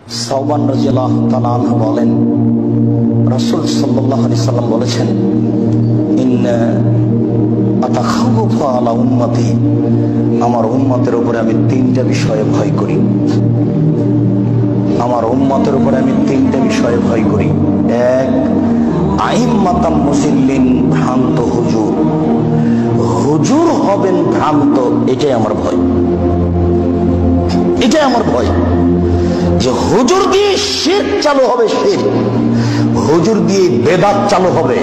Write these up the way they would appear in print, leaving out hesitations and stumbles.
সাওবান রাদিয়াল্লাহু তাআলা আনহু বলেন, রাসূল সাল্লাল্লাহু আলাইহি সাল্লাম বলেছেন, ইন্না আতাখাওয়াফু আলা উম্মতি, আমার উম্মতের উপরে আমি তিনটা বিষয়ে ভয় করি। আমার উম্মতের উপরে আমি তিনটা বিষয়ে ভয় করি। এক, আইম্মাতাম মুসিল্লিন, ভ্রান্ত হুজুর। হুজুর হবেন ভ্রান্ত, এটাই আমার ভয়। এটাই আমার ভয় যে হুজুর দিয়ে শিরক চালু হবে, শিরক। হুজুর দিয়ে বেদাত চালু হবে,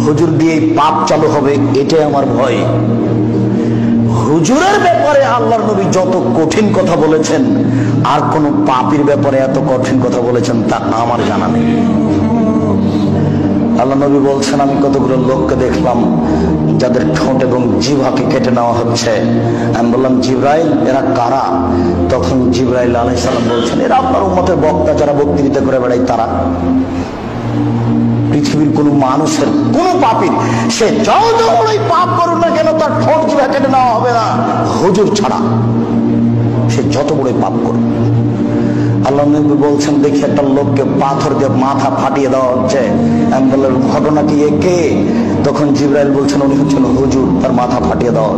হুজুর দিয়ে পাপ চালু হবে, এটাই আমার ভয়। হুজুরের ব্যাপারে আল্লাহর নবী যত কঠিন কথা বলেছেন, আর কোন পাপীর ব্যাপারে এত কঠিন কথা বলেছেন তা আমার জানা নেই। আল্লাহ নবী বলছেন, আমি কতগুলো লোককে দেখলাম যাদের ঠোঁট এবং জিহ্বাকে কেটে নেওয়া হচ্ছে। আমি বললাম, জিবরাইল, এরা কারা? তখন জিবরাইল আলাইহিস সালাম বলছেন, এরা আপনার উম্মতের বক্তা, যারা বক্তৃতা করে বেড়ায় তারা। পৃথিবীর কোন মানুষের, কোন পাপীর, সে যত বড়ই পাপ করুন না কেন, তার ঠোঁট জিহ্বা কেটে নেওয়া হবে না, হুজুর ছাড়া। সে যত বড়ই পাপ করুন। আল্লাহ নবী বলছেন, দেখি একটা লোককে পাথর দিয়ে মাথা ফাটিয়ে দেওয়া হচ্ছে। আমি বললাম, ঘটনা কি? কে? তখন জিবরাইল বলছেন, উনি হচ্ছেন হুজুর, তার মাথা ফাটিয়ে দেওয়া।